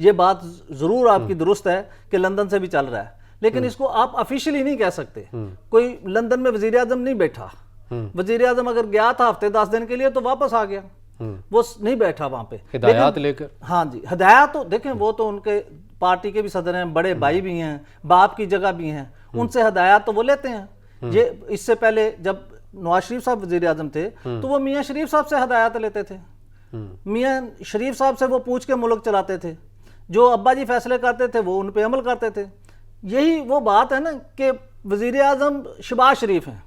یہ بات ضرور آپ کی درست ہے کہ لندن سے بھی چل رہا ہے، لیکن اس کو آپ افیشلی نہیں کہہ سکتے. کوئی لندن میں وزیر اعظم نہیں بیٹھا. وزیر اعظم اگر گیا تھا ہفتے 10 دن کے لیے تو واپس آ گیا، وہ نہیں بیٹھا وہاں پہ ہدایات لے کر. ہاں جی، ہدایات تو دیکھیں وہ تو ان کے پارٹی کے بھی صدر ہیں، بڑے بھائی بھی ہیں، باپ کی جگہ بھی ہیں، ان سے ہدایات تو وہ لیتے ہیں. یہ اس سے پہلے جب نواز شریف صاحب وزیر اعظم تھے تو وہ میاں شریف صاحب سے ہدایات لیتے تھے. میاں شریف صاحب سے وہ پوچھ کے ملک چلاتے تھے، جو ابا جی فیصلے کرتے تھے وہ ان پہ عمل کرتے تھے. یہی وہ بات ہے نا کہ وزیر اعظم شہباز شریف ہیں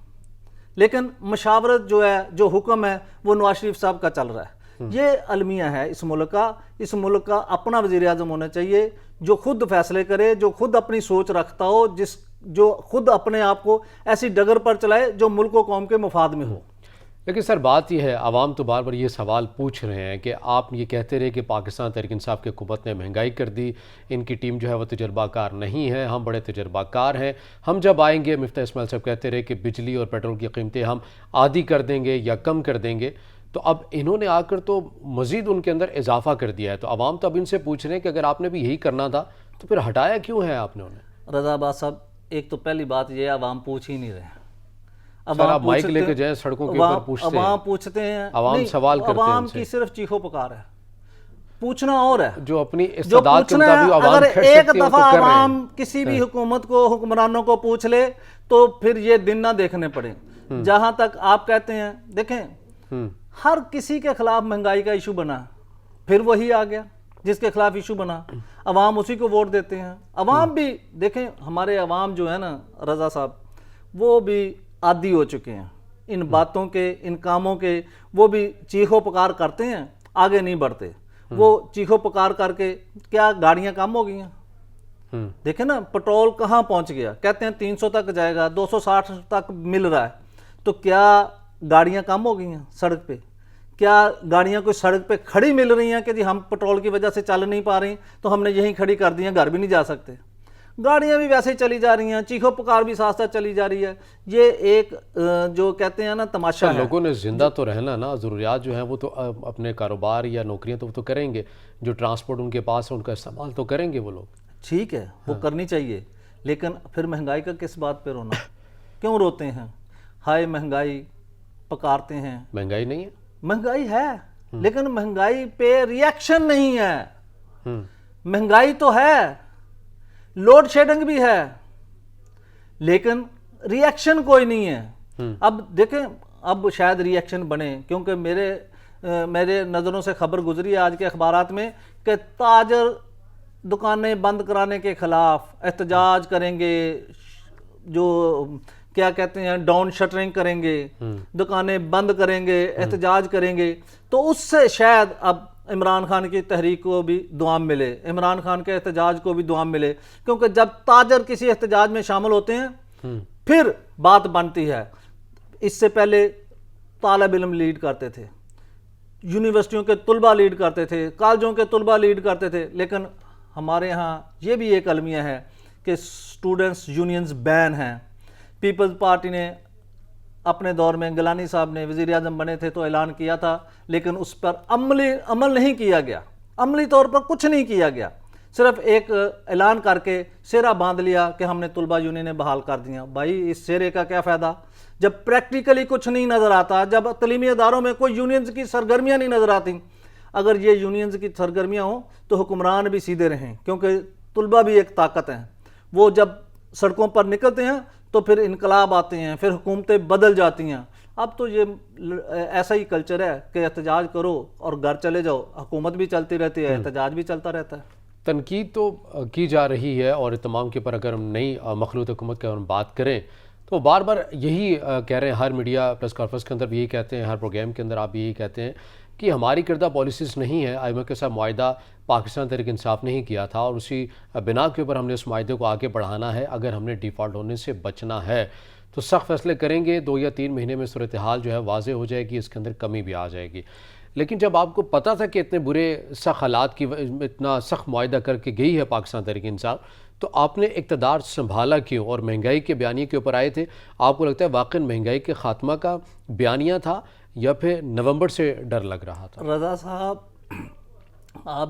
لیکن مشاورت جو ہے، جو حکم ہے وہ نواز شریف صاحب کا چل رہا ہے. یہ المیہ ہے اس ملک کا. اس ملک کا اپنا وزیر اعظم ہونا چاہیے جو خود فیصلے کرے، جو خود اپنی سوچ رکھتا ہو، جو خود اپنے آپ کو ایسی ڈگر پر چلائے جو ملک و قوم کے مفاد میں ہو. لیکن سر بات یہ ہے، عوام تو بار بار یہ سوال پوچھ رہے ہیں کہ آپ یہ کہتے رہے کہ پاکستان تحریک انصاف کی حکومت نے مہنگائی کر دی، ان کی ٹیم جو ہے وہ تجربہ کار نہیں ہے، ہم بڑے تجربہ کار ہیں، ہم جب آئیں گے مفتاح اسماعیل صاحب کہتے رہے کہ بجلی اور پیٹرول کی قیمتیں ہم آدھی کر دیں گے یا کم کر دیں گے. تو اب انہوں نے آ کر تو مزید ان کے اندر اضافہ کر دیا ہے. تو عوام تو اب ان سے پوچھ رہے ہیں کہ اگر آپ نے بھی یہی کرنا تھا تو پھر ہٹایا کیوں ہے آپ نے انہیں؟ رضا عباس صاحب، ایک تو پہلی بات یہ ہے عوام پوچھ ہی نہیں رہے. سر آپ مائک لے کے جائیں سڑکوں کے اوپر پوچھتے ہیں، عوام پوچھتے ہیں، عوام سوال کرتے ہیں، عوام کی صرف چیخو پکار ہے، پوچھنا اور ہے. جو اپنی جو استعداد کے پوچھنا ہے، مطابق عوام اگر کر ایک سکتی ہے وہ تو دفعہ کر رہے ہیں. عوام کسی بھی حکومت کو، حکمرانوں کو پوچھ لے تو پھر یہ دن نہ دیکھنے پڑے. جہاں تک آپ کہتے ہیں، دیکھیں ہر کسی کے خلاف مہنگائی کا ایشو بنا، پھر وہی آ گیا جس کے خلاف ایشو بنا، عوام اسی کو ووٹ دیتے ہیں. عوام بھی دیکھیں، ہمارے عوام جو ہے نا رضا صاحب، وہ بھی عادی ہو چکے ہیں ان باتوں کے، ان کاموں کے. وہ بھی چیخو پکار کرتے ہیں، آگے نہیں بڑھتے. وہ چیخو پکار کر کے کیا گاڑیاں کم ہو گئی ہیں؟ دیکھیں نا پٹرول کہاں پہنچ گیا، کہتے ہیں 300 تک جائے گا، 260 تک مل رہا ہے. تو کیا گاڑیاں کم ہو گئی ہیں سڑک پہ؟ کیا گاڑیاں کوئی سڑک پہ کھڑی مل رہی ہیں کہ جی ہم پٹرول کی وجہ سے چل نہیں پا رہی تو ہم نے یہیں کھڑی کر دی ہیں، گھر بھی نہیں جا سکتے؟ گاڑیاں بھی ویسے ہی چلی جا رہی ہیں، چیخو پکار بھی ساتھ ساتھ چلی جا رہی ہے. یہ ایک جو کہتے ہیں نا تماشا ہے. لوگوں نے زندہ تو رہنا نا، ضروریات جو ہیں وہ تو اپنے کاروبار یا نوکریاں تو وہ تو کریں گے، جو ٹرانسپورٹ ان کے پاس ہے ان کا استعمال تو کریں گے وہ لوگ. ٹھیک ہے، وہ کرنی چاہیے، لیکن پھر مہنگائی کا کس بات پہ رونا؟ کیوں روتے ہیں؟ ہائے مہنگائی پکارتے ہیں. مہنگائی نہیں ہے، مہنگائی ہے لیکن مہنگائی پہ ریئیکشن نہیں ہے. مہنگائی تو ہے، لوڈ شیڈنگ بھی ہے، لیکن ریئیکشن کوئی نہیں ہے. اب دیکھیں، اب شاید ریئیکشن بنے، کیونکہ میرے نظروں سے خبر گزری ہے آج کے اخبارات میں کہ تاجر دکانیں بند کرانے کے خلاف احتجاج کریں گے، جو کیا کہتے ہیں ڈاؤن شٹرنگ کریں گے، دکانیں بند کریں گے، احتجاج کریں گے. تو اس سے شاید اب عمران خان کی تحریک کو بھی دوام ملے، عمران خان کے احتجاج کو بھی دوام ملے. کیونکہ جب تاجر کسی احتجاج میں شامل ہوتے ہیں پھر بات بنتی ہے. اس سے پہلے طالب علم لیڈ کرتے تھے، یونیورسٹیوں کے طلبہ لیڈ کرتے تھے، کالجوں کے طلبہ لیڈ کرتے تھے. لیکن ہمارے ہاں یہ بھی ایک المیہ ہے کہ سٹوڈنٹس یونینز بین ہیں. پیپلز پارٹی نے اپنے دور میں، گیلانی صاحب نے وزیر اعظم بنے تھے تو اعلان کیا تھا، لیکن اس پر عمل نہیں کیا گیا، عملی طور پر کچھ نہیں کیا گیا. صرف ایک اعلان کر کے سیرا باندھ لیا کہ ہم نے طلبہ یونینیں بحال کر دیا. بھائی اس سیرے کا کیا فائدہ جب پریکٹیکلی کچھ نہیں نظر آتا، جب تعلیمی اداروں میں کوئی یونینز کی سرگرمیاں نہیں نظر آتی. اگر یہ یونینز کی سرگرمیاں ہوں تو حکمران بھی سیدھے رہیں، کیونکہ طلبہ بھی ایک طاقت ہیں. وہ جب سڑکوں پر نکلتے ہیں تو پھر انقلاب آتے ہیں، پھر حکومتیں بدل جاتی ہیں. اب تو یہ ایسا ہی کلچر ہے کہ احتجاج کرو اور گھر چلے جاؤ، حکومت بھی چلتی رہتی ہے، احتجاج بھی چلتا رہتا ہے. تنقید تو کی جا رہی ہے، اور تمام کے پر اگر ہم نئی مخلوط حکومت کی ہم بات کریں تو بار بار یہی کہہ رہے ہیں، ہر میڈیا پریس کانفرنس کے اندر بھی یہی کہتے ہیں، ہر پروگرام کے اندر آپ بھی یہی کہتے ہیں کہ ہماری کردہ پالیسیز نہیں ہے. IMF کے ساتھ معاہدہ پاکستان تحریک انصاف نے ہی کیا تھا، اور اسی بنا کے اوپر ہم نے اس معاہدے کو آگے بڑھانا ہے. اگر ہم نے ڈیفالٹ ہونے سے بچنا ہے تو سخت فیصلے کریں گے. 2 یا 3 مہینے میں صورتحال جو ہے واضح ہو جائے گی، اس کے اندر کمی بھی آ جائے گی. لیکن جب آپ کو پتہ تھا کہ اتنے برے سخت حالات کی اتنا سخت معاہدہ کر کے گئی ہے پاکستان تحریک انصاف، تو آپ نے اقتدار سنبھالا کیوں اور مہنگائی کے بیانیے کے اوپر آئے تھے؟ آپ کو لگتا ہے واقعی مہنگائی کے خاتمہ کا بیانیہ تھا یا پھر نومبر سے ڈر لگ رہا تھا؟ رضا صاحب، آپ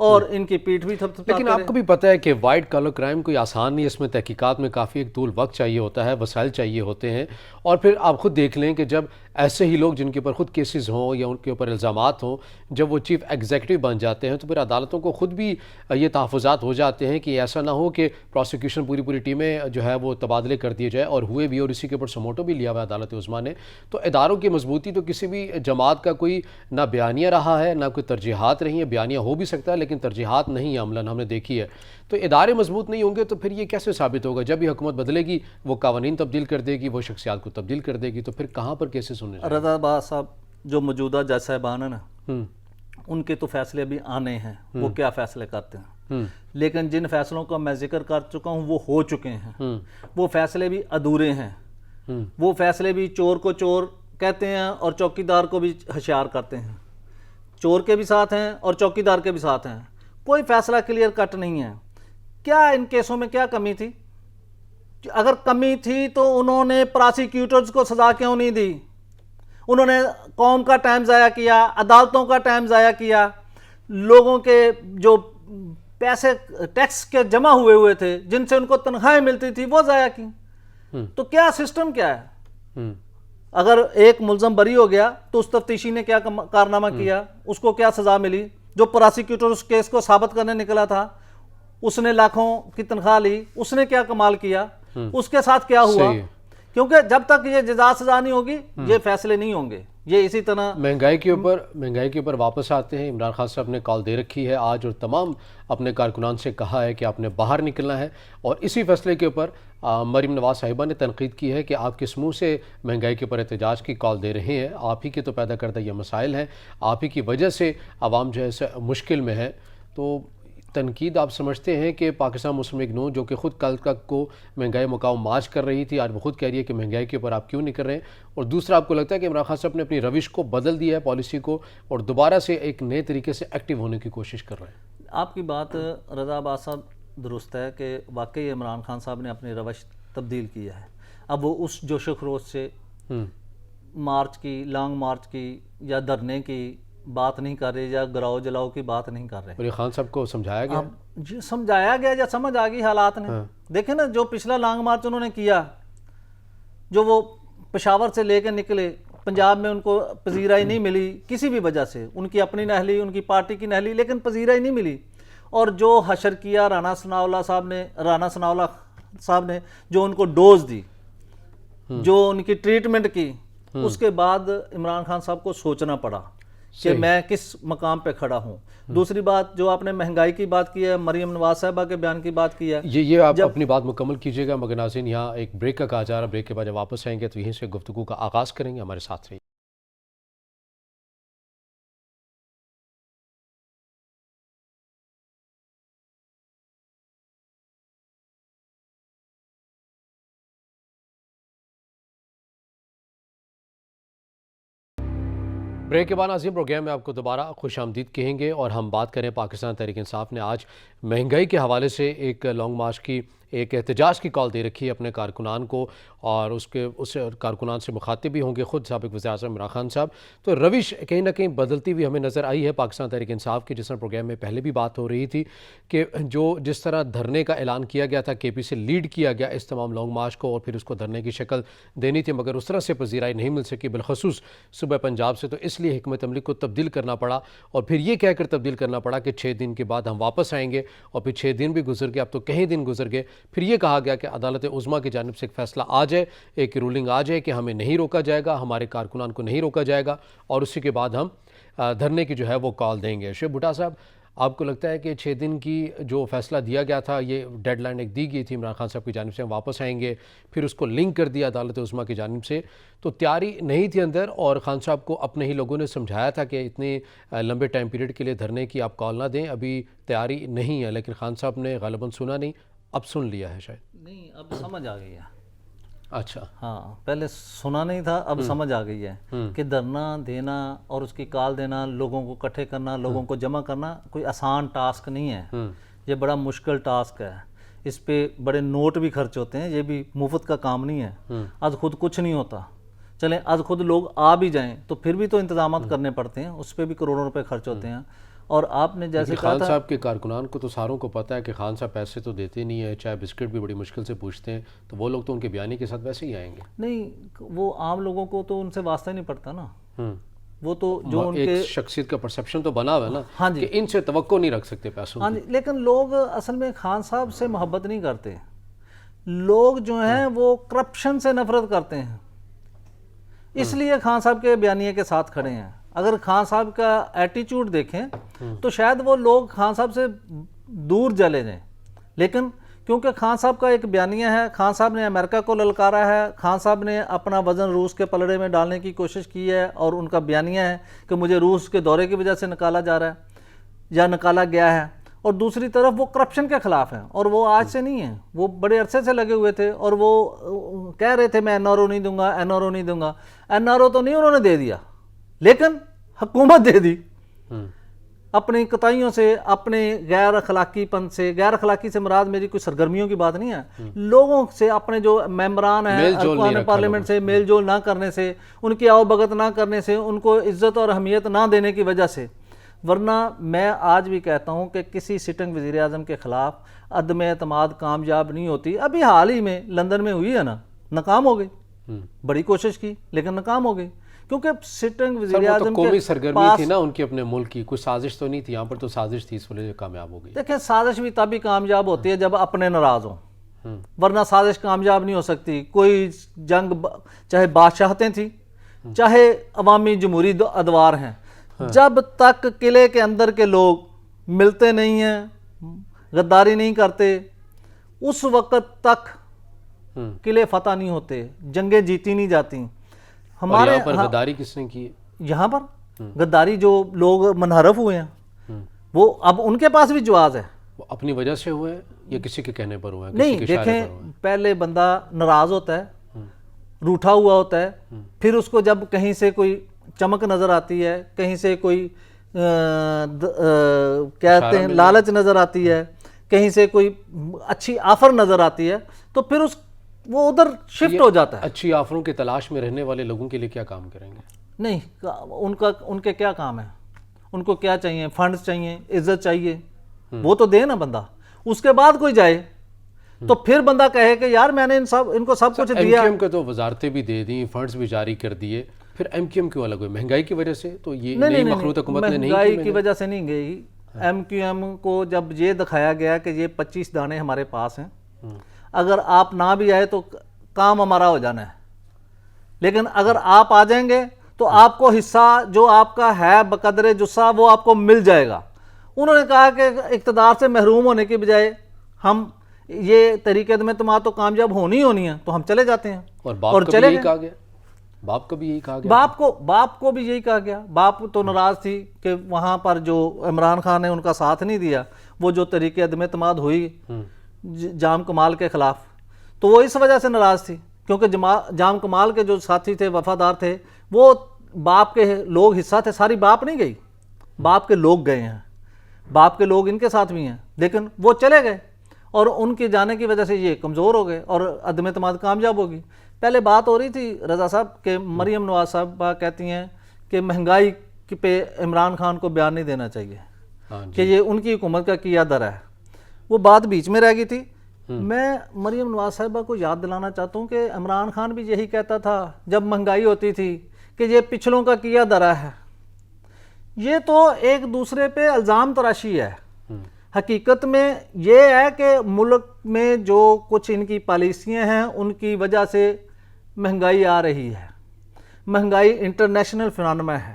اور ان کی پیٹھ بھی تھپتھپاتے لیکن آپ کو بھی پتہ ہے کہ وائٹ کالر کرائم کوئی آسان نہیں ہے، اس میں تحقیقات میں کافی ایک طول وقت چاہیے ہوتا ہے، وسائل چاہیے ہوتے ہیں، اور پھر آپ خود دیکھ لیں کہ جب ایسے ہی لوگ جن کے اوپر خود کیسز ہوں یا ان کے اوپر الزامات ہوں، جب وہ چیف ایگزیکٹو بن جاتے ہیں تو پھر عدالتوں کو خود بھی یہ تحفظات ہو جاتے ہیں کہ ایسا نہ ہو کہ پروسیکیوشن پوری ٹیمیں جو ہے وہ تبادلے کر دیے جائے، اور ہوئے بھی، اور اسی کے اوپر سموٹو بھی لیا ہوا ہے عدالت عظمیٰ نے۔ تو اداروں کی مضبوطی تو کسی بھی جماعت کا کوئی نہ بیانیہ رہا ہے، نہ کوئی ترجیحات رہی ہیں، بیانیہ ہو بھی سکتا ہے لیکن ترجیحات نہیں عملاً ہم نے دیکھی ہے۔ تو ادارے مضبوط نہیں ہوں گے تو پھر یہ کیسے ثابت ہوگا؟ جب یہ حکومت بدلے گی وہ قوانین تبدیل کر دے گی، وہ شخصیات کو تبدیل کر دے گی، تو پھر کہاں پر کیسے سننے جائیں؟ رضا باز صاحب جو موجودہ جج صاحبان ہیں نا، ان کے تو فیصلے بھی آنے ہیں، وہ کیا فیصلے کرتے ہیں، لیکن جن فیصلوں کا میں ذکر کر چکا ہوں وہ ہو چکے ہیں، وہ فیصلے بھی ادھورے ہیں، وہ فیصلے بھی چور کو چور کہتے ہیں اور چوکیدار کو بھی ہوشیار کرتے ہیں، چور کے بھی ساتھ ہیں اور چوکیدار کے بھی ساتھ ہیں، کوئی فیصلہ کلیئر کٹ نہیں ہے۔ کیا ان کیسوں میں کیا کمی تھی؟ اگر کمی تھی تو انہوں نے پراسیکیوٹرز کو سزا کیوں نہیں دی؟ انہوں نے قوم کا ٹائم ضائع کیا، عدالتوں کا ٹائم ضائع کیا، لوگوں کے جو پیسے ٹیکس کے جمع ہوئے تھے، جن سے ان کو تنخواہیں ملتی تھی، وہ ضائع کی۔ تو کیا سسٹم کیا ہے؟ اگر ایک ملزم بری ہو گیا تو اس تفتیشی نے کیا کارنامہ کیا، اس کو کیا سزا ملی؟ جو پراسیکیوٹر اس کیس کو ثابت کرنے نکلا تھا، اس نے لاکھوں کی تنخواہ لی، اس نے کیا کمال کیا؟ اس کے ساتھ کیا ہوا؟ کیونکہ جب تک یہ جزا سزا نہیں ہوگی یہ فیصلے نہیں ہوں گے۔ یہ اسی طرح مہنگائی کے اوپر واپس آتے ہیں۔ عمران خان صاحب نے کال دے رکھی ہے آج، اور تمام اپنے کارکنان سے کہا ہے کہ آپ نے باہر نکلنا ہے، اور اسی فیصلے کے اوپر مریم نواز صاحبہ نے تنقید کی ہے کہ آپ کس منہ سے مہنگائی کے اوپر احتجاج کی کال دے رہے ہیں؟ آپ ہی کے تو پیدا کردہ یہ مسائل ہیں، آپ ہی کی وجہ سے عوام جو ہے مشکل میں ہے۔ تو تنقید آپ سمجھتے ہیں کہ پاکستان مسلم لیگ نون جو کہ خود کل تک کو مہنگائی مقاوم مارچ کر رہی تھی، آج وہ خود کہہ رہی ہے کہ مہنگائی کے اوپر آپ کیوں نہیں کر رہے ہیں؟ اور دوسرا، آپ کو لگتا ہے کہ عمران خان صاحب نے اپنی روش کو بدل دیا ہے، پالیسی کو، اور دوبارہ سے ایک نئے طریقے سے ایکٹیو ہونے کی کوشش کر رہے ہیں؟ آپ کی بات رضا باز صاحب درست ہے کہ واقعی عمران خان صاحب نے اپنی روش تبدیل کیا ہے۔ اب وہ اس جوش و خروش سے مارچ کی، لانگ مارچ کی یا دھرنے کی بات نہیں کر رہے، یا گراؤ جلاؤ کی بات نہیں کر رہے۔ اور یہ خان صاحب کو سمجھایا گیا؟ جی سمجھایا گیا، یا سمجھ آ گئی حالات نے۔ دیکھیں نا، جو پچھلا لانگ مارچ انہوں نے کیا، جو وہ پشاور سے لے کے نکلے، پنجاب میں ان کو پذیرائی نہیں ملی کسی بھی وجہ سے، ان کی اپنی نہلی، ان کی پارٹی کی نہلی، لیکن پذیرائی نہیں ملی۔ اور جو حشر کیا رانا ثناءاللہ صاحب نے جو ان کو ڈوز دی، جو ان کی ٹریٹمنٹ کی، اس کے بعد عمران خان صاحب کو سوچنا پڑا کہ میں کس مقام پہ کھڑا ہوں۔ دوسری بات، جو آپ نے مہنگائی کی بات کی ہے، مریم نواز صاحبہ کے بیان کی بات کی ہے، یہ آپ اپنی بات مکمل کیجیے گا، مگر ناظرین یہاں ایک بریک کا کہا جا رہا ہے، بریک کے بعد جب واپس آئیں گے تو یہیں سے گفتگو کا آغاز کریں گے، ہمارے ساتھ رہیے۔ بریک کے بعد ناظرین پروگرام میں آپ کو دوبارہ خوش آمدید کہیں گے، اور ہم بات کریں پاکستان تحریک انصاف نے آج مہنگائی کے حوالے سے ایک لانگ مارچ کی، ایک احتجاج کی کال دے رکھی ہے اپنے کارکنان کو، اور اس کارکنان سے مخاطب بھی ہوں گے خود سابق وزیر اعظم عمران خان صاحب۔ تو روش کہیں نہ کہیں بدلتی ہوئی ہمیں نظر آئی ہے پاکستان تحریک انصاف کی، جس طرح پروگرام میں پہلے بھی بات ہو رہی تھی کہ جس طرح دھرنے کا اعلان کیا گیا تھا، کے پی سے لیڈ کیا گیا اس تمام لانگ مارچ کو، اور پھر اس کو دھرنے کی شکل دینی تھی، مگر اس طرح سے پذیرائی نہیں مل سکی، بالخصوص صوبہ پنجاب سے۔ تو اس لیے حکمت عملی کو تبدیل کرنا پڑا، اور پھر یہ کہہ کر تبدیل کرنا پڑا کہ 6 دن کے بعد ہم واپس آئیں گے، اور پھر 6 دن بھی گزر گئے، اب تو کئی دن گزر گئے، پھر یہ کہا گیا کہ عدالت عظمیٰ کی جانب سے ایک فیصلہ آ جائے، ایک رولنگ آ جائے کہ ہمیں نہیں روکا جائے گا، ہمارے کارکنان کو نہیں روکا جائے گا، اور اسی کے بعد ہم دھرنے کی جو ہے وہ کال دیں گے۔ شعیب بھٹا صاحب، آپ کو لگتا ہے کہ 6 دن کی جو فیصلہ دیا گیا تھا، یہ ڈیڈ لائن ایک دی گئی تھی عمران خان صاحب کی جانب سے، ہم واپس آئیں گے، پھر اس کو لنک کر دیا عدالت عظمیٰ کی جانب سے، تو تیاری نہیں تھی اندر، اور خان صاحب کو اپنے ہی لوگوں نے سمجھایا تھا کہ اتنے لمبے ٹائم پیریڈ کے لیے دھرنے کی آپ کال نہ دیں، ابھی تیاری نہیں ہے، لیکن خان صاحب نے غالباً سنا نہیں، اب سن لیا ہے شاید۔ نہیں، اب سمجھ آ گئی ہے۔ اچھا، ہاں، پہلے سنا نہیں تھا، اب سمجھ آ گئی ہے کہ دھرنا دینا اور اس کی کال دینا، لوگوں کو اکٹھے کرنا، لوگوں کو جمع کرنا کوئی آسان ٹاسک نہیں ہے، یہ بڑا مشکل ٹاسک ہے، اس پہ بڑے نوٹ بھی خرچ ہوتے ہیں، یہ بھی مفت کا کام نہیں ہے، از خود کچھ نہیں ہوتا۔ چلیں از خود لوگ آ بھی جائیں تو پھر بھی تو انتظامات کرنے پڑتے ہیں، اس پہ بھی کروڑوں روپے خرچ ہوتے ہیں، اور آپ نے جیسے کہا خان تھا صاحب کے کارکنان کو تو ساروں کو پتہ ہے کہ خان صاحب پیسے تو دیتے نہیں ہیں، چائے بسکٹ بھی بڑی مشکل سے پوچھتے ہیں، تو وہ لوگ تو ان کے بیانی کے ساتھ ویسے ہی آئیں گے۔ نہیں، وہ عام لوگوں کو تو ان سے واسطہ ہی نہیں پڑتا نا، وہ تو جو ان ایک کے شخصیت کا پرسپشن تو بنا ہوا ہے نا ہاں جی کہ ان سے توقع نہیں رکھ سکتے پیسوں ہاں کی۔ جی، لیکن لوگ اصل میں خان صاحب سے محبت نہیں کرتے، لوگ جو ہیں وہ کرپشن سے نفرت کرتے ہیں، اس لیے خان صاحب کے بیانیے کے ساتھ کھڑے ہیں۔ اگر خان صاحب کا ایٹیچیوڈ دیکھیں تو شاید وہ لوگ خان صاحب سے دور چلے جائیں، لیکن کیونکہ خان صاحب کا ایک بیانیہ ہے، خان صاحب نے امریکہ کو للکارا ہے، خان صاحب نے اپنا وزن روس کے پلڑے میں ڈالنے کی کوشش کی ہے، اور ان کا بیانیہ ہے کہ مجھے روس کے دورے کی وجہ سے نکالا جا رہا ہے یا نکالا گیا ہے، اور دوسری طرف وہ کرپشن کے خلاف ہیں، اور وہ آج سے نہیں ہیں، وہ بڑے عرصے سے لگے ہوئے تھے، اور وہ کہہ رہے تھے میں این آر او نہیں دوں گا، این آر او نہیں دوں گا۔ این آر او تو نہیں انہوں نے دے دیا، لیکن حکومت دے دی اپنی کوتاہیوں سے، اپنے غیر اخلاقی پن سے۔ غیر اخلاقی سے مراد میری کوئی سرگرمیوں کی بات نہیں ہے، لوگوں سے، اپنے جو ممبران ہیں ارکان پارلیمنٹ سے میل جول نہ کرنے سے، ان کی آؤ بھگت نہ کرنے سے، ان کو عزت اور اہمیت نہ دینے کی وجہ سے۔ ورنہ میں آج بھی کہتا ہوں کہ کسی سٹنگ وزیر اعظم کے خلاف عدم اعتماد کامیاب نہیں ہوتی۔ ابھی حال ہی میں لندن میں ہوئی ہے نا، ناکام ہو گئی، بڑی کوشش کی لیکن ناکام ہو گئی، کیونکہ سٹنگ وزیر اعظم قومی سرگرمی تھی نا ان کی اپنے ملک کی، کوئی سازش تو نہیں تھی، یہاں پر تو سازش تھی، اس وجہ سے کامیاب ہو گئی۔ دیکھیں سازش بھی تبھی کامیاب ہوتی ہے جب اپنے ناراض ہوں، ورنہ سازش کامیاب نہیں ہو سکتی۔ کوئی جنگ چاہے بادشاہتیں تھیں، چاہے عوامی جمہوری ادوار ہیں، جب تک قلعے کے اندر کے لوگ ملتے نہیں ہیں، غداری نہیں کرتے، اس وقت تک قلعے فتح نہیں ہوتے، جنگیں جیتی نہیں جاتی۔ ہمارے یہاں پر غداری کس نے کی؟ یہاں پر غداری جو لوگ منحرف ہوئے ہیں، وہ اب ان کے پاس بھی جواز ہے۔ وہ اپنی وجہ سے ہوئے ہیں یا کسی کے کہنے پر ہوئے ہیں؟ نہیں، دیکھیں پہلے بندہ ناراض ہوتا ہے، روٹھا ہوا ہوتا ہے، پھر اس کو جب کہیں سے کوئی چمک نظر آتی ہے، کہیں سے کوئی کہتے ہیں لالچ نظر آتی ہے، کہیں سے کوئی اچھی آفر نظر آتی ہے، تو پھر وہ ادھر شفٹ ہو جاتا ہے۔ اچھی آفروں کی تلاش میں رہنے والے لوگوں کے لیے کیا کام کریں گے؟ نہیں، ان کے کیا کام ہے؟ ان کو کیا چاہیے؟ فنڈز چاہیے، عزت چاہیے، وہ تو دے نا بندہ، اس کے بعد کوئی جائے تو پھر بندہ کہے کہ یار میں نے ان کو سب کچھ دیا۔ ایم کیو ایم کو تو وزارتیں بھی دے دیں، فنڈز بھی جاری کر دیے، پھر ایم کیو ایم کیوں الگ ہوئے؟ مہنگائی کی وجہ سے؟ تو یہ نئی مخلوط حکومت نے نہیں کی؟ مہنگائی کی وجہ سے نہیں گئی، ایم کیو ایم کو جب یہ دکھایا گیا کہ یہ 25 دانے ہمارے پاس ہیں، اگر آپ نہ بھی آئے تو کام ہمارا ہو جانا ہے، لیکن اگر آپ آ جائیں گے تو آپ کو حصہ جو آپ کا ہے بقدر جسہ وہ آپ کو مل جائے گا۔ انہوں نے کہا کہ اقتدار سے محروم ہونے کی بجائے ہم یہ طریقے میں تمہارا تو کامیاب ہونی ہے تو ہم چلے جاتے ہیں، اور باپ کا بھی یہی کہا گیا، باپ کا بھی یہی کہا گیا، باپ کو بھی یہی کہا گیا۔ باپ تو ناراض تھی کہ وہاں پر جو عمران خان نے ان کا ساتھ نہیں دیا، وہ جو طریقے عدم اعتماد ہوئی جام کمال کے خلاف، تو وہ اس وجہ سے ناراض تھی کیونکہ جام کمال کے جو ساتھی تھے، وفادار تھے، وہ باپ کے لوگ حصہ تھے، ساری باپ نہیں گئی، باپ کے لوگ گئے ہیں، باپ کے لوگ ان کے ساتھ بھی ہیں، لیکن وہ چلے گئے اور ان کے جانے کی وجہ سے یہ کمزور ہو گئے اور عدم اعتماد کامیاب ہوگی۔ پہلے بات ہو رہی تھی رضا صاحب کہ مریم نواز صاحب کہتی ہیں کہ مہنگائی پہ عمران خان کو بیان نہیں دینا چاہیے کہ یہ ان کی حکومت کا کیا در ہے، وہ بات بیچ میں رہ گئی تھی۔ میں مریم نواز صاحبہ کو یاد دلانا چاہتا ہوں کہ عمران خان بھی یہی کہتا تھا جب مہنگائی ہوتی تھی کہ یہ پچھلوں کا کیا درا ہے۔ یہ تو ایک دوسرے پہ الزام تراشی ہے۔ حقیقت میں یہ ہے کہ ملک میں جو کچھ ان کی پالیسیاں ہیں ان کی وجہ سے مہنگائی آ رہی ہے، مہنگائی انٹرنیشنل فنانما ہے،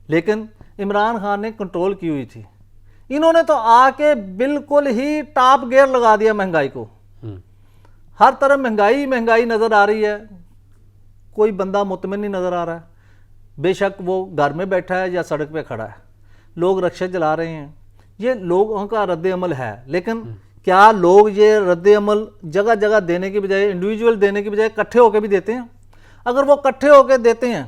لیکن عمران خان نے کنٹرول کی ہوئی تھی، انہوں نے تو آ کے بالکل ہی ٹاپ گیئر لگا دیا مہنگائی کو، ہر طرف مہنگائی نظر آ رہی ہے، کوئی بندہ مطمئن نہیں نظر آ رہا ہے، بے شک وہ گھر میں بیٹھا ہے یا سڑک پہ کھڑا ہے، لوگ رکشے چلا رہے ہیں، یہ لوگوں کا رد عمل ہے، لیکن کیا لوگ یہ رد عمل جگہ جگہ دینے کی بجائے، انڈیویجول دینے کی بجائے اکٹھے ہو کے بھی دیتے ہیں؟ اگر وہ اکٹھے ہو کے دیتے ہیں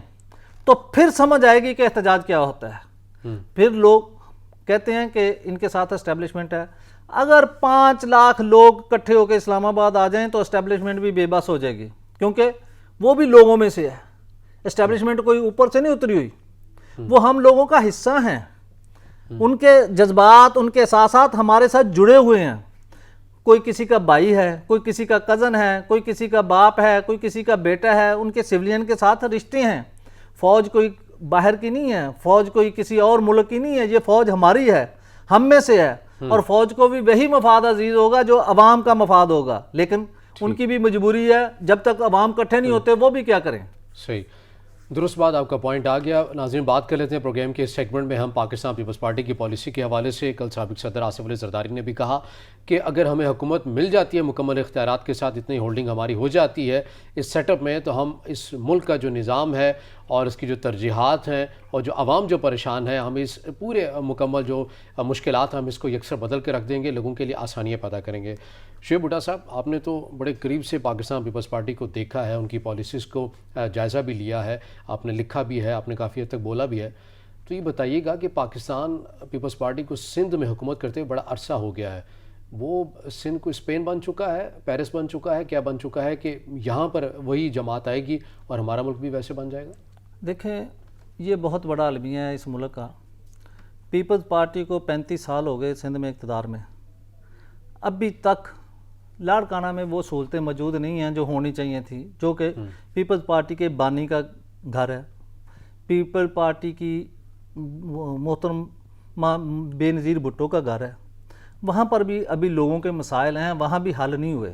تو پھر سمجھ آئے گی کہ احتجاج کیا ہوتا ہے۔ پھر لوگ کہتے ہیں کہ ان کے ساتھ اسٹیبلشمنٹ ہے، اگر 5 لاکھ لوگ اکٹھے ہو کے اسلام آباد آ جائیں تو اسٹیبلشمنٹ بھی بے بس ہو جائے گی، کیونکہ وہ بھی لوگوں میں سے ہے، اسٹیبلشمنٹ کوئی اوپر سے نہیں اتری ہوئی، وہ ہم لوگوں کا حصہ ہیں۔ ان کے جذبات، ان کے احساسات ہمارے ساتھ جڑے ہوئے ہیں. کوئی کسی کا بھائی ہے، کوئی کسی کا کزن ہے، کوئی کسی کا باپ ہے، کوئی کسی کا بیٹا ہے، ان کے سویلین کے ساتھ رشتے ہیں. فوج کوئی باہر کی نہیں ہے، فوج کوئی کسی اور ملک کی نہیں ہے، یہ فوج ہماری ہے، ہم میں سے ہے. اور فوج کو بھی وہی مفاد عزیز ہوگا جو عوام کا مفاد ہوگا، لیکن ان کی بھی مجبوری ہے، جب تک عوام اکٹھے نہیں ہوتے وہ بھی کیا کریں. صحیح، درست بات، آپ کا پوائنٹ آ گیا. ناظرین، بات کر لیتے ہیں پروگرام کے اس سیگمنٹ میں ہم پاکستان پیپلز پارٹی کی پالیسی کے حوالے سے. کل سابق صدر آصف علی زرداری نے بھی کہا کہ اگر ہمیں حکومت مل جاتی ہے مکمل اختیارات کے ساتھ، اتنی ہولڈنگ ہماری ہو جاتی ہے اس سیٹ اپ میں، تو ہم اس ملک کا جو نظام ہے اور اس کی جو ترجیحات ہیں اور جو عوام جو پریشان ہے، ہم اس پورے مکمل جو مشکلات ہم اس کو یکسر بدل کے رکھ دیں گے، لوگوں کے لیے آسانیاں پیدا کریں گے. شعیب بھٹا صاحب، آپ نے تو بڑے قریب سے پاکستان پیپلز پارٹی کو دیکھا ہے، ان کی پالیسیز کو جائزہ بھی لیا ہے، آپ نے لکھا بھی ہے، آپ نے کافی حد تک بولا بھی ہے. تو یہ بتائیے گا کہ پاکستان پیپلز پارٹی کو سندھ میں حکومت کرتے ہوئے بڑا عرصہ ہو گیا ہے، وہ سندھ کو اسپین بن چکا ہے، پیرس بن چکا ہے، کیا بن چکا ہے کہ یہاں پر وہی جماعت آئے گی اور ہمارا ملک بھی ویسے بن جائے گا؟ دیکھیں، یہ بہت بڑا المیہ ہے اس ملک کا. پیپلز پارٹی کو 35 سال ہو گئے سندھ میں اقتدار میں، ابھی تک لاڑکانہ میں وہ سہولتیں موجود نہیں ہیں جو ہونی چاہیے تھی، جو کہ پیپلز پارٹی کے بانی کا گھر ہے، پیپل پارٹی کی محترم بے نظیر بھٹو کا گھر ہے. وہاں پر بھی ابھی لوگوں کے مسائل ہیں، وہاں بھی حل نہیں ہوئے.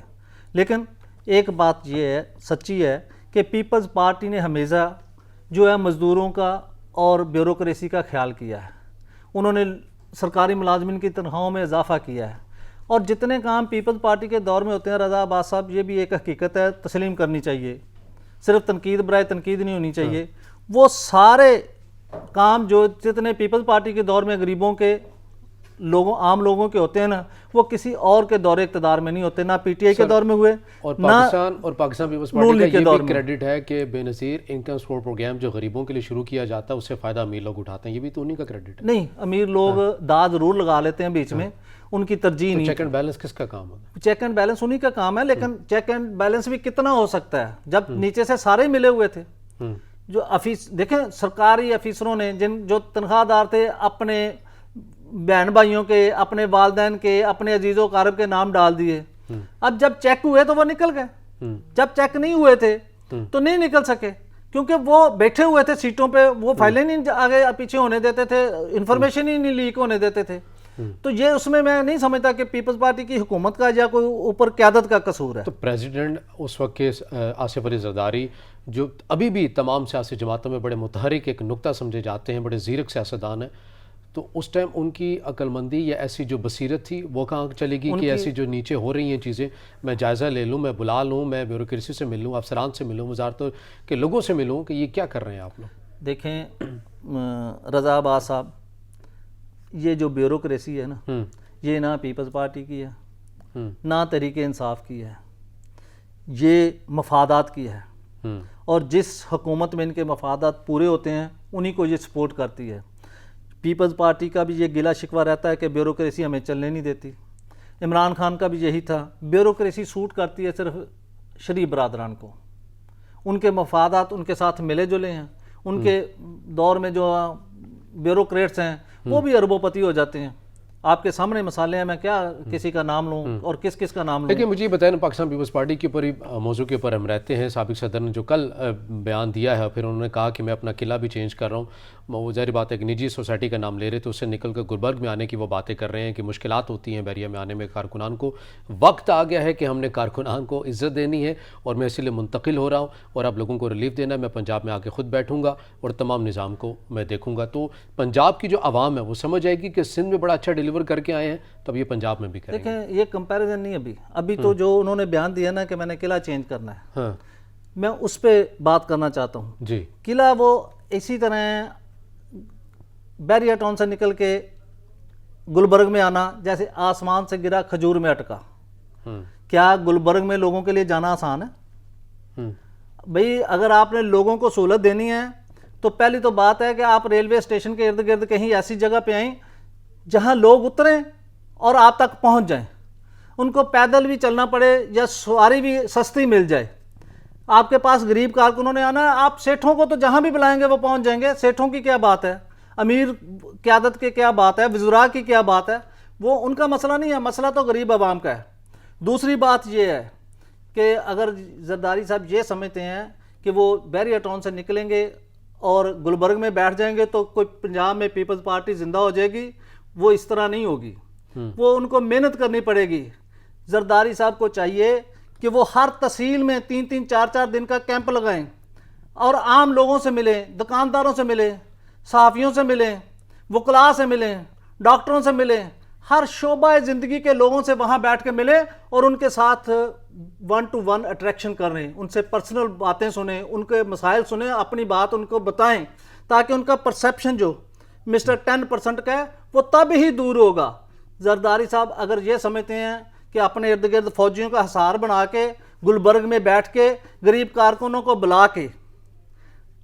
لیکن ایک بات یہ ہے، سچی ہے، کہ پیپلز پارٹی نے ہمیشہ جو ہے مزدوروں کا اور بیوروکریسی کا خیال کیا ہے. انہوں نے سرکاری ملازمین کی تنخواہوں میں اضافہ کیا ہے، اور جتنے کام پیپلز پارٹی کے دور میں ہوتے ہیں رضا عباس صاحب، یہ بھی ایک حقیقت ہے، تسلیم کرنی چاہیے، صرف تنقید برائے تنقید نہیں ہونی چاہیے. وہ سارے کام جو جتنے پیپلز پارٹی کے دور میں غریبوں کے لوگوں، عام لوگوں کے ہوتے ہیں نا، وہ کسی اور کے دور اقتدار میں نہیں ہوتے، نہ پی ٹی آئی کے دور میں ہوئے، اور پاکستان پیپلز پارٹی کا یہ بھی کریڈٹ ہے کہ بے نظیر انکم سپورٹ پروگرام جو غریبوں کے لیے شروع کیا جاتا ہے، اس سے فائدہ امیر لوگ اٹھاتے ہیں، یہ بھی تو انہی کا کریڈٹ ہے. نہیں، امیر لوگ داد ضرور لگا لیتے ہیں بیچ میں، ان کی ترجیح نہیں. چیک اینڈ بیلنس کس کا کام ہے؟ چیک اینڈ بیلنس انہی کا کام ہے، لیکن چیک اینڈ بیلنس بھی کتنا ہو سکتا ہے جب نیچے سے سارے ملے ہوئے تھے. جو دیکھیں، سرکاری افیسروں نے جو تنخواہ دار تھے، اپنے بہن بھائیوں کے، اپنے والدین کے، اپنے عزیز و اقارب کے نام ڈال دیے. اب جب چیک ہوئے تو وہ نکل گئے، جب چیک نہیں ہوئے تھے تو نہیں نکل سکے، کیونکہ وہ بیٹھے ہوئے تھے سیٹوں پہ، وہ فائلیں نہیں آگے پیچھے ہونے دیتے تھے، انفارمیشن ہی نہیں لیک ہونے دیتے تھے. تو یہ اس میں نہیں سمجھتا کہ پیپلز پارٹی کی حکومت کا یا کوئی اوپر قیادت کا قصور ہے. تو پریزیڈنٹ اس وقت کے آصف علی زرداری، جو ابھی بھی تمام سیاسی جماعتوں میں بڑے متحرک ایک نقطہ سمجھے جاتے ہیں، بڑے زیرک سیاستدان ہیں، تو اس ٹائم ان کی عقل مندی یا ایسی جو بصیرت تھی وہ کہاں چلے گی کہ ایسی جو نیچے ہو رہی ہیں چیزیں میں جائزہ لے لوں، میں بلا لوں، میں بیوروکریسی سے مل لوں، افسران سے ملوں، وزارتوں کے لوگوں سے ملوں کہ یہ کیا کر رہے ہیں آپ لوگ؟ دیکھیں رضا عباس صاحب، یہ جو بیوروکریسی ہے نا، یہ نہ پیپلز پارٹی کی ہے، نہ تحریک انصاف کی ہے، یہ مفادات کی ہے. اور جس حکومت میں ان کے مفادات پورے ہوتے ہیں انہی کو یہ سپورٹ کرتی ہے. پیپلز پارٹی کا بھی یہ گلہ شکوہ رہتا ہے کہ بیوروکریسی ہمیں چلنے نہیں دیتی. عمران خان کا بھی یہی تھا، بیوروکریسی سوٹ کرتی ہے صرف شریف برادران کو، ان کے مفادات ان کے ساتھ ملے جلے ہیں. ان کے دور میں جو بیوروکریٹس ہیں وہ بھی اربوں پتی ہو جاتے ہیں. آپ کے سامنے مسالے ہیں، میں کیا کسی کا نام لوں اور کس کس کا نام لوں. لیکن مجھے یہ بتائیں، پاکستان پیپلز پارٹی کے اوپر موضوع کے اوپر ہم رہتے ہیں. سابق صدر نے جو کل بیان دیا ہے، پھر انہوں نے کہا کہ میں اپنا قلعہ بھی چینج کر رہا ہوں. وہ ظاہر بات ہے کہ نجی سوسائٹی کا نام لے رہے تو اس سے نکل کر گلبرگ میں آنے کی وہ باتیں کر رہے ہیں کہ مشکلات ہوتی ہیں بحریہ میں آنے میں کارکنان کو. وقت آ گیا ہے کہ ہم نے کارکنان کو عزت دینی ہے، اور میں اسی لیے منتقل ہو رہا ہوں اور اب لوگوں کو ریلیف دینا ہے. میں پنجاب میں آ کے خود بیٹھوں گا اور تمام نظام کو میں دیکھوں گا. تو پنجاب کی جو عوام ہے وہ سمجھ جائے گی کہ سندھ میں بڑا اچھا ڈیلیور کر کے آئے ہیں، تو اب یہ پنجاب میں بھی کریں گے. دیکھیں، یہ کمپیریزن نہیں ابھی تو جو انہوں نے بیان دیا نا کہ میں نے قلعہ چینج کرنا ہے، میں اس پہ بات کرنا چاہتا ہوں. جی، قلعہ وہ اسی طرح بیریا ٹاؤن سے نکل کے گلبرگ میں آنا جیسے آسمان سے گرا کھجور میں اٹکا. کیا گلبرگ میں لوگوں کے لیے جانا آسان ہے؟ بھئی اگر آپ نے لوگوں کو سہولت دینی ہے تو پہلی تو بات ہے کہ آپ ریلوے اسٹیشن کے ارد گرد کہیں ایسی جگہ پہ آئیں جہاں لوگ اتریں اور آپ تک پہنچ جائیں. ان کو پیدل بھی چلنا پڑے یا سواری بھی سستی مل جائے. آپ کے پاس غریب کارکنوں نے آنا ہے، آپ سیٹھوں کو تو جہاں بھی بلائیں گے وہ پہنچ جائیں گے. سیٹھوں کی کیا بات ہے؟ امیر قیادت کی کیا بات ہے، وزراء کی کیا بات ہے، وہ ان کا مسئلہ نہیں ہے، مسئلہ تو غریب عوام کا ہے۔ دوسری بات یہ ہے کہ اگر زرداری صاحب یہ سمجھتے ہیں کہ وہ بیریا ٹاؤن سے نکلیں گے اور گلبرگ میں بیٹھ جائیں گے تو کوئی پنجاب میں پیپلز پارٹی زندہ ہو جائے گی، وہ اس طرح نہیں ہوگی، وہ ان کو محنت کرنی پڑے گی۔ زرداری صاحب کو چاہیے کہ وہ ہر تحصیل میں 3-3 4-4 دن کا کیمپ لگائیں اور عام لوگوں سے ملیں، دکانداروں سے ملیں، صحافیوں سے ملیں، وکلاء سے ملیں، ڈاکٹروں سے ملیں، ہر شعبہ زندگی کے لوگوں سے وہاں بیٹھ کے ملیں اور ان کے ساتھ 1-to-1 اٹریکشن کریں، ان سے پرسنل باتیں سنیں، ان کے مسائل سنیں، اپنی بات ان کو بتائیں، تاکہ ان کا پرسیپشن جو مسٹر 10% کا ہے وہ تب ہی دور ہوگا۔ زرداری صاحب اگر یہ سمجھتے ہیں کہ اپنے ارد گرد فوجیوں کا حصار بنا کے گلبرگ میں بیٹھ کے غریب کارکنوں کو بلا کے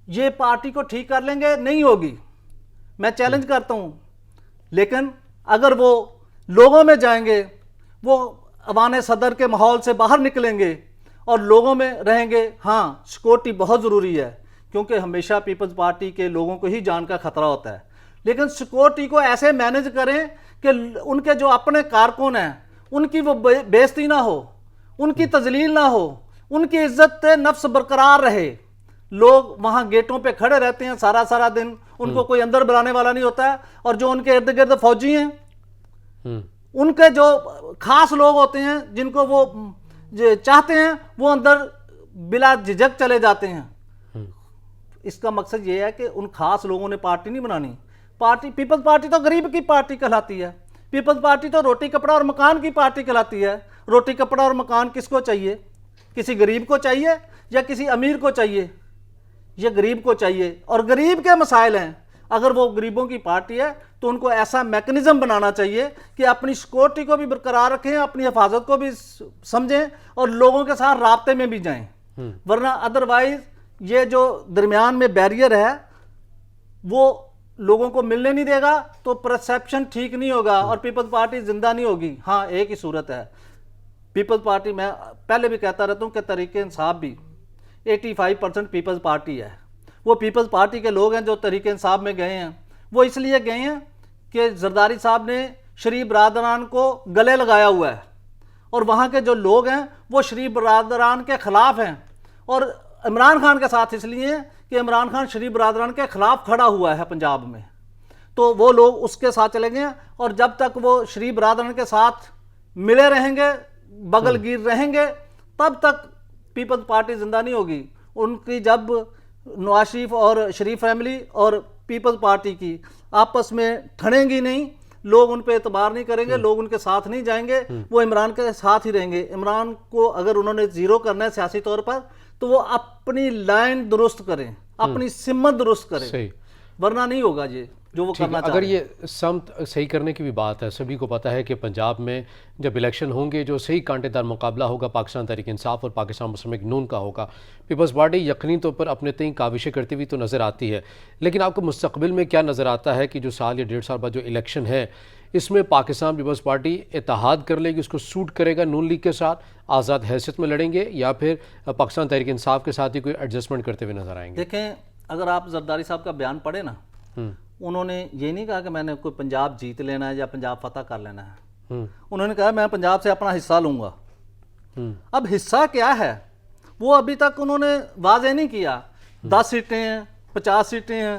یہ پارٹی کو ٹھیک کر لیں گے، نہیں ہوگی، میں چیلنج کرتا ہوں۔ لیکن اگر وہ لوگوں میں جائیں گے، وہ ایوان صدر کے ماحول سے باہر نکلیں گے اور لوگوں میں رہیں گے، ہاں سیکورٹی بہت ضروری ہے کیونکہ ہمیشہ پیپلز پارٹی کے لوگوں کو ہی جان کا خطرہ ہوتا ہے، لیکن سیکورٹی کو ایسے مینج کریں کہ ان کے جو اپنے کارکن ہیں ان کی وہ بے عزتی نہ ہو، ان کی تذلیل نہ ہو، ان کی عزت نفس برقرار رہے۔ لوگ وہاں گیٹوں پہ کھڑے رہتے ہیں سارا دن، ان کو کوئی اندر بلانے والا نہیں ہوتا ہے، اور جو ان کے ارد گرد فوجی ہیں ان کے جو خاص لوگ ہوتے ہیں جن کو وہ چاہتے ہیں وہ اندر بلا جھجک چلے جاتے ہیں۔ اس کا مقصد یہ ہے کہ ان خاص لوگوں نے پارٹی نہیں بنانی، پیپلز پارٹی تو غریب کی پارٹی کہلاتی ہے، پیپلز پارٹی تو روٹی کپڑا اور مکان کی پارٹی کہلاتی ہے۔ روٹی کپڑا اور مکان کس کو چاہیے؟ کسی غریب کو چاہیے یا کسی امیر کو چاہیے؟ یہ غریب کو چاہیے، اور غریب کے مسائل ہیں۔ اگر وہ غریبوں کی پارٹی ہے تو ان کو ایسا میکنزم بنانا چاہیے کہ اپنی سیکورٹی کو بھی برقرار رکھیں، اپنی حفاظت کو بھی سمجھیں اور لوگوں کے ساتھ رابطے میں بھی جائیں، ورنہ ادروائز یہ جو درمیان میں بیریئر ہے وہ لوگوں کو ملنے نہیں دے گا تو پرسیپشن ٹھیک نہیں ہوگا اور پیپلز پارٹی زندہ نہیں ہوگی۔ ہاں ایک ہی صورت ہے، پیپلز پارٹی، میں پہلے بھی کہتا رہتا ہوں کہ تحریک انصاف بھی 85% پیپلز پارٹی ہے۔ وہ پیپلز پارٹی کے لوگ ہیں جو تحریک انصاف میں گئے ہیں، وہ اس لیے گئے ہیں کہ زرداری صاحب نے شریف برادران کو گلے لگایا ہوا ہے، اور وہاں کے جو لوگ ہیں وہ شریف برادران کے خلاف ہیں، اور عمران خان کے ساتھ اس لیے ہیں کہ عمران خان شریف برادران کے خلاف کھڑا ہوا ہے پنجاب میں، تو وہ لوگ اس کے ساتھ چلے گئے ہیں، اور جب تک وہ شریف برادران کے ساتھ ملے رہیں گے، بغل گیر رہیں گے، تب تک پیپلز پارٹی زندہ نہیں ہوگی۔ ان کی جب نواز شریف اور شریف فیملی اور پیپلز پارٹی کی آپس میں ٹھڑیں گی نہیں، لوگ ان پہ اعتبار نہیں کریں گے، لوگ ان کے ساتھ نہیں جائیں گے، وہ عمران کے ساتھ ہی رہیں گے۔ عمران کو اگر انہوں نے زیرو کرنا ہے سیاسی طور پر تو وہ اپنی لائن درست کریں، اپنی سمت درست کریں، ورنہ نہیں ہوگا یہ جو وہ کرنا چاہتے ہیں۔ اگر یہ سمت صحیح کرنے کی بھی بات ہے، سبھی کو پتہ ہے کہ پنجاب میں جب الیکشن ہوں گے جو صحیح کانٹے دار مقابلہ ہوگا پاکستان تحریک انصاف اور پاکستان مسلم لیگ نون کا ہوگا۔ پیپلز پارٹی یقینی طور پر اپنے تئیں کاوشیں کرتی ہوئی تو نظر آتی ہے، لیکن آپ کو مستقبل میں کیا نظر آتا ہے کہ جو سال یا 1.5 سال بعد جو الیکشن ہے اس میں پاکستان پیپلز پارٹی اتحاد کر لے گی، اس کو سوٹ کرے گا نون لیگ کے ساتھ، آزاد حیثیت میں لڑیں گے، یا پھر پاکستان تحریک انصاف کے ساتھ ہی کوئی ایڈجسٹمنٹ کرتے ہوئے نظر آئیں گے؟ دیکھیں، اگر آپ زرداری صاحب کا بیان پڑھیں نا، انہوں نے یہ نہیں کہا کہ میں نے کوئی پنجاب جیت لینا ہے یا پنجاب فتح کر لینا ہے، انہوں نے کہا میں پنجاب سے اپنا حصہ لوں گا۔ اب حصہ کیا ہے وہ ابھی تک انہوں نے واضح نہیں کیا۔ 10 سیٹیں ہیں، 50 سیٹیں ہیں،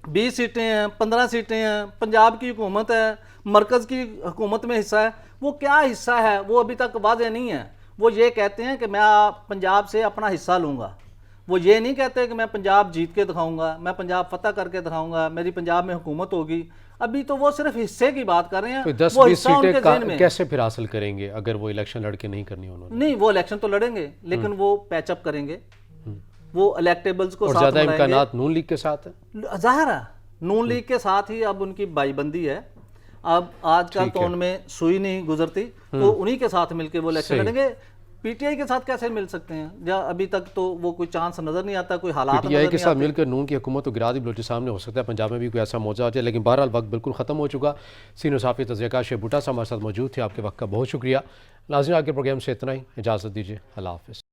20 سیٹیں ہیں، 15 سیٹیں ہیں، پنجاب کی حکومت ہے، مرکز کی حکومت میں حصہ ہے، وہ کیا حصہ ہے وہ ابھی تک واضح نہیں ہے۔ وہ یہ کہتے ہیں کہ میں پنجاب سے اپنا حصہ لوں گا، وہ یہ نہیں کہتے کہ میں پنجاب جیت کے دکھاؤں گا، میں پنجاب فتح کر کے دکھاؤں گا، میری پنجاب میں حکومت ہوگی۔ ابھی تو وہ صرف حصے کی بات کر رہے ہیں، 10-20 سیٹیں کیسے پھر حاصل کریں گے اگر وہ الیکشن لڑ کے نہیں کرنی انہوں نے؟ نہیں، وہ الیکشن تو لڑیں گے لیکن وہ پیچ اپ کریں گے، وہ الیکٹیبلز کو اور ساتھ زیادہ ملائیں گے۔ امکانات نون لیگ کے ساتھ ہیں، ظاہر ہے نون لیگ کے ساتھ ہی اب ان کی بائی بندی ہے، اب آج کل تو ان میں سوئی نہیں گزرتی، تو انہی کے ساتھ مل کے وہ الیکشن لڑیں گے۔ پی ٹی آئی کے ساتھ کیسے مل سکتے ہیں؟ یا ابھی تک تو وہ کوئی چانس نظر نہیں آتا، کوئی حالات پی ٹی آئی کے ساتھ مل کر نون کی حکومت تو گرا دی بلوچ سامنے ہو سکتا ہے، پنجاب میں بھی کوئی ایسا موضوع آ جائے، لیکن بہرحال وقت بالکل ختم ہو چکا۔ سینئر صحافی تجزیہ کار شیخ بھٹا صاحب ہمارے ساتھ موجود تھے، آپ کے وقت کا بہت شکریہ۔ ناظرین، آج کے پروگرام سے اتنا ہی، اجازت دیجیے، اللہ حافظ۔